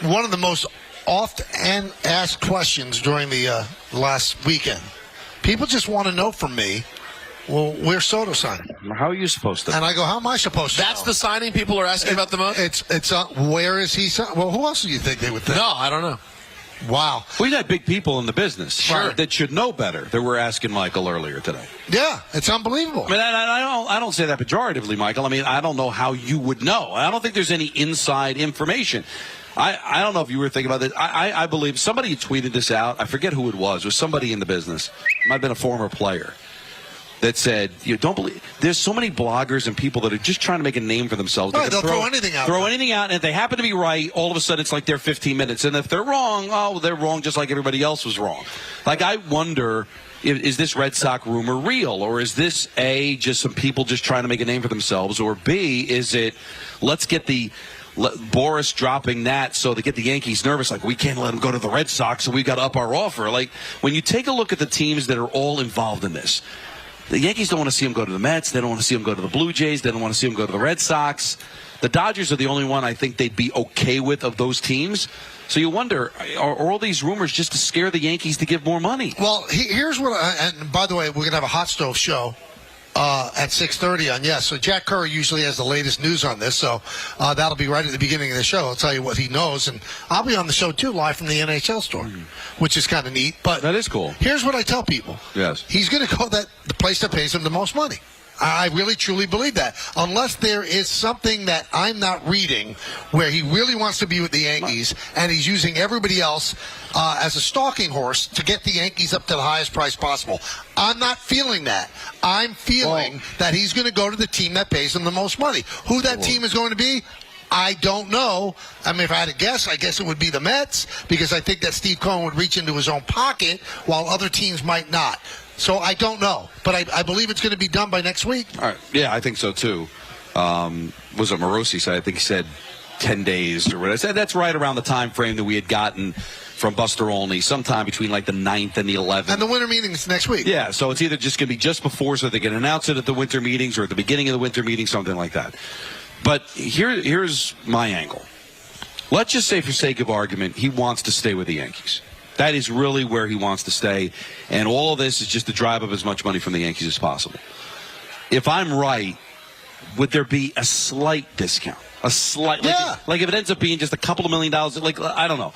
one of the most often asked questions during the last weekend. People just want to know from me, well, where's Soto signing? How are you supposed to? And I go, how am I supposed to That's know? the signing people are asking about the most? It's where is he signing? Well, who else do you think they would think? No, I don't know. Wow. We've had big people in the business Sure. that should know better that we're asking Michael earlier today. Yeah, it's unbelievable. I mean, I don't say that pejoratively, Michael. I mean, I don't know how you would know. I don't think there's any inside information. I don't know if you were thinking about this. I believe somebody tweeted this out. I forget who it was. It was somebody in the business. It might have been a former player that said, "You don't believe." There's so many bloggers and people that are just trying to make a name for themselves. Right, they'll throw anything out. Throw anything out, and if they happen to be right, all of a sudden it's like they're 15 minutes. And if they're wrong, well, they're wrong just like everybody else was wrong. Like, I wonder, is this Red Sox rumor real? Or is this, A, just some people just trying to make a name for themselves? Or B, is it, let's get Boris dropping that so they get the Yankees nervous, like we can't let them go to the Red Sox, so we got to up our offer. Like, when you take a look at the teams that are all involved in this, the Yankees don't want to see him go to the Mets. They don't want to see him go to the Blue Jays. They don't want to see him go to the Red Sox. The Dodgers are the only one I think they'd be okay with of those teams. So you wonder, are all these rumors just to scare the Yankees to give more money? Well, here's what, and by the way, we're going to have a hot stove show at 6:30 on Yes. So Jack Kerr usually has the latest news on this, so that'll be right at the beginning of the show. I'll tell you what he knows, and I'll be on the show too, live from the NHL store, which is kind of neat. But that is cool. Here's what I tell people. Yes. He's going to go the place that pays him the most money. I really, truly believe that. Unless there is something that I'm not reading where he really wants to be with the Yankees and he's using everybody else as a stalking horse to get the Yankees up to the highest price possible. I'm not feeling that. I'm feeling that he's going to go to the team that pays him the most money. Who that team is going to be, I don't know. I mean, if I had to guess, I guess it would be the Mets, because I think that Steve Cohen would reach into his own pocket while other teams might not. So I don't know, but I believe it's going to be done by next week. All right. Yeah, I think so too. Was it Morosi said? I think he said 10 days or what. I said that's right around the time frame that we had gotten from Buster Olney, sometime between like the 9th and the 11th. And the winter meeting is next week. Yeah, so it's either just going to be just before so they can announce it at the winter meetings or at the beginning of the winter meeting, something like that. But here's my angle. Let's just say, for sake of argument, he wants to stay with the Yankees. That is really where he wants to stay, and all of this is just to drive up as much money from the Yankees as possible. If I'm right, would there be a slight discount? A slight, like if it ends up being just a couple of $1 million, like, I don't know.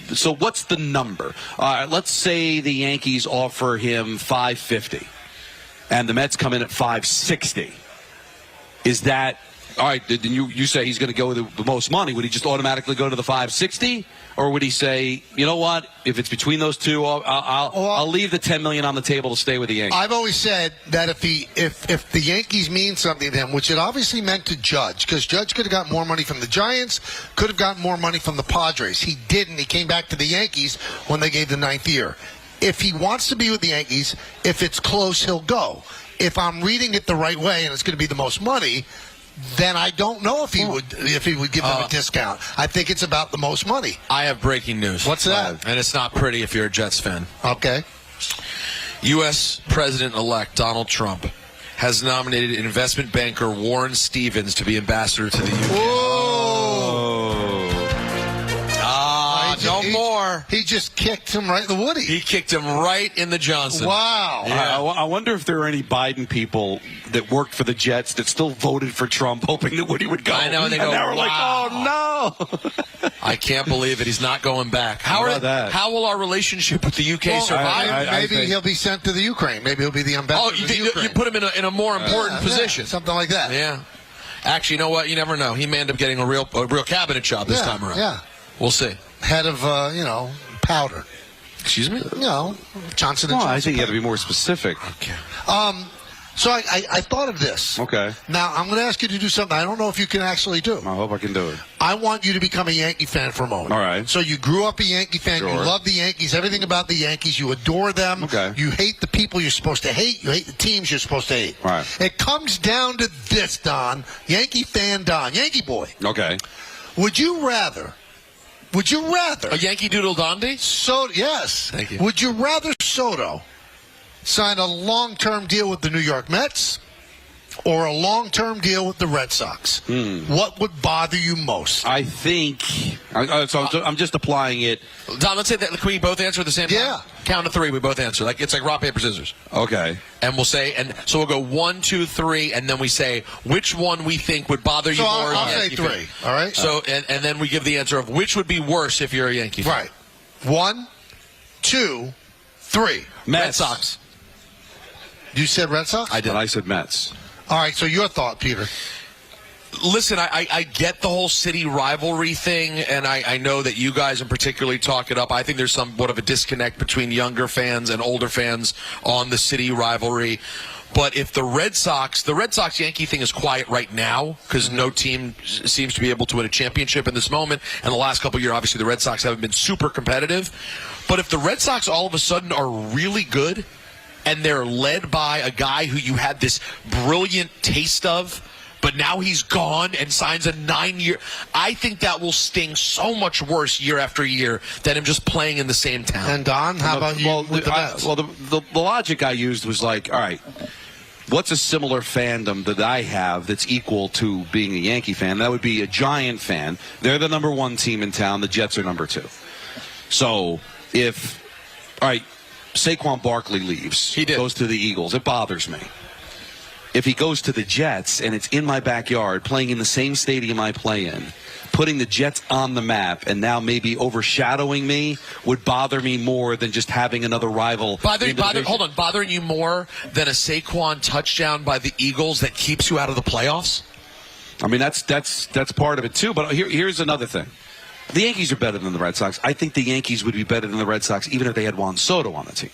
So what's the number? Let's say the Yankees offer him $550, and the Mets come in at $560. Is that all right? Did you say he's going to go with the most money? Would he just automatically go to the $560? Or would he say, you know what, if it's between those two, I'll leave the $10 million on the table to stay with the Yankees? I've always said that if the Yankees mean something to him, which it obviously meant to Judge, because Judge could have gotten more money from the Giants, could have gotten more money from the Padres. He didn't. He came back to the Yankees when they gave the 9th year. If he wants to be with the Yankees, if it's close, he'll go. If I'm reading it the right way and it's going to be the most money, then I don't know if he would give them a discount. I think it's about the most money. I have breaking news. What's that? And it's not pretty if you're a Jets fan. Okay. U.S. President-elect Donald Trump has nominated investment banker Warren Stevens to be ambassador to the UK. No more. He just kicked him right in the Woody. He kicked him right in the Johnson. Wow. Yeah. I wonder if there are any Biden people that worked for the Jets that still voted for Trump, hoping that Woody would go. I know, and they go, now we're like, wow. oh, no. I can't believe it. He's not going back. How will our relationship with the UK survive? Maybe he'll be sent to the Ukraine. Maybe he'll be the ambassador to the Ukraine. You put him in a more important position. Something like that. Yeah. Actually, you know what? You never know. He may end up getting a real cabinet job this time around. Yeah. We'll see. Head of, powder. Excuse me? Johnson & Johnson. I think you got to be more specific. Okay. So I thought of this. Okay. Now, I'm going to ask you to do something I don't know if you can actually do. I hope I can do it. I want you to become a Yankee fan for a moment. All right. So you grew up a Yankee fan. Sure. You love the Yankees, everything about the Yankees. You adore them. Okay. You hate the people you're supposed to hate. You hate the teams you're supposed to hate. All right. It comes down to this, Don. Yankee fan Don. Yankee boy. Okay. Would you rather a Yankee Doodle Dandy? Yes. Thank you. Would you rather Soto sign a long-term deal with the New York Mets or a long-term deal with the Red Sox? What would bother you most? I think. So I'm just applying it. Don, let's say that. Can we both answer at the same time? Yeah. Count to three. We both answer. It's like rock, paper, scissors. Okay. And we'll say, and so we'll go 1, 2, 3, and then we say which one we think would bother you So more. I'll say Yankee 3. fan. All right. So and then we give the answer of which would be worse if you're a Yankee fan. Right. 1, 2, 3. Mets. Red Sox. You said Red Sox? I did. And I said Mets. All right. So your thought, Peter? Listen, I get the whole city rivalry thing, and I know that you guys in particularly talk it up. I think there's somewhat of a disconnect between younger fans and older fans on the city rivalry. But if the Red Sox-Yankee thing is quiet right now because no team seems to be able to win a championship in this moment. And the last couple of years, obviously, the Red Sox haven't been super competitive. But if the Red Sox all of a sudden are really good and they're led by a guy who you had this brilliant taste of, but now he's gone and signs a 9-year. I think that will sting so much worse year after year than him just playing in the same town. And Don, how about you with the Mets? The logic I used was like, all right, what's a similar fandom that I have that's equal to being a Yankee fan? That would be a Giant fan. They're the number 1 team in town. The Jets are number 2. So all right, Saquon Barkley leaves. He did. Goes to the Eagles. It bothers me. If he goes to the Jets and it's in my backyard, playing in the same stadium I play in, putting the Jets on the map and now maybe overshadowing me would bother me more than just having another rival. Bothering you more than a Saquon touchdown by the Eagles that keeps you out of the playoffs? I mean, that's part of it too. But here's another thing. The Yankees are better than the Red Sox. I think the Yankees would be better than the Red Sox even if they had Juan Soto on the team.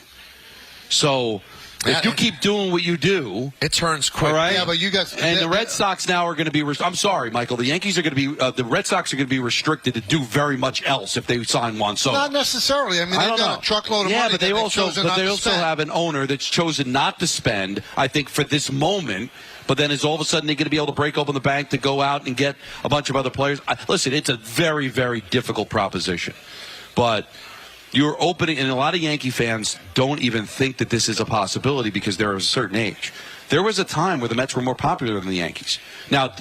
So if you keep doing what you do, it turns quick. All right? Yeah, but you guys and the Red Sox now are going to be. I'm sorry, Michael. The Yankees are going to be. The Red Sox are going to be restricted to do very much else if they sign Juan Soto. Not necessarily. I mean, they've got a truckload of money. But they also have an owner that's chosen not to spend. I think for this moment. But then is all of a sudden they're going to be able to break open the bank to go out and get a bunch of other players? Listen, it's a very, very difficult proposition. But you're opening, and a lot of Yankee fans don't even think that this is a possibility because they're of a certain age. There was a time where the Mets were more popular than the Yankees. Now,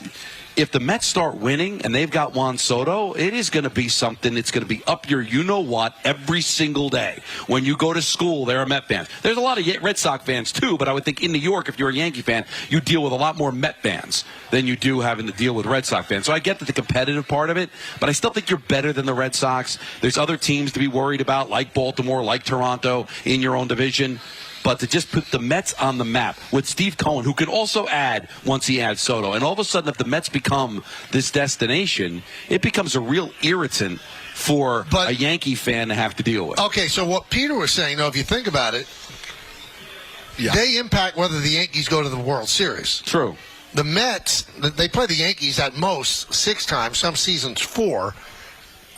if the Mets start winning and they've got Juan Soto, it is going to be something that's going to be up your you-know-what every single day. When you go to school, there are Met fans. There's a lot of Red Sox fans, too, but I would think in New York, if you're a Yankee fan, you deal with a lot more Met fans than you do having to deal with Red Sox fans. So I get the competitive part of it, but I still think you're better than the Red Sox. There's other teams to be worried about, like Baltimore, like Toronto, in your own division. But to just put the Mets on the map with Steve Cohen, who can also add once he adds Soto. And all of a sudden, if the Mets become this destination, it becomes a real irritant for a Yankee fan to have to deal with. Okay, so what Peter was saying, though, if you think about it, they impact whether the Yankees go to the World Series. True. The Mets, they play the Yankees at most 6 times, some seasons 4.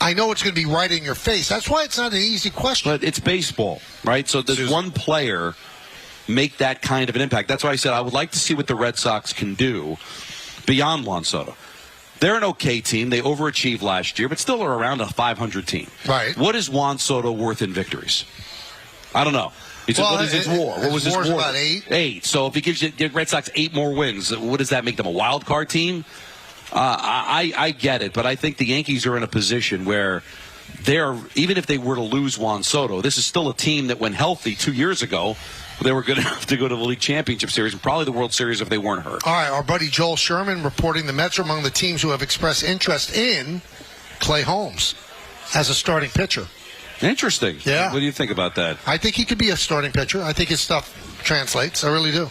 I know it's going to be right in your face. That's why it's not an easy question. But it's baseball, right? So does one player make that kind of an impact? That's why I said I would like to see what the Red Sox can do beyond Juan Soto. They're an okay team. They overachieved last year, but still are around a 500 team. Right. What is Juan Soto worth in victories? I don't know. What is his WAR? What was his WAR? About 8. 8. So if he gives you the Red Sox 8 more wins, what does that make them? A wild card team? I get it, but I think the Yankees are in a position where even if they were to lose Juan Soto, this is still a team that, when healthy 2 years ago, they were going to have to go to the League Championship Series and probably the World Series if they weren't hurt. All right, our buddy Joel Sherman reporting the Mets are among the teams who have expressed interest in Clay Holmes as a starting pitcher. Interesting. Yeah. What do you think about that? I think he could be a starting pitcher. I think his stuff translates. I really do.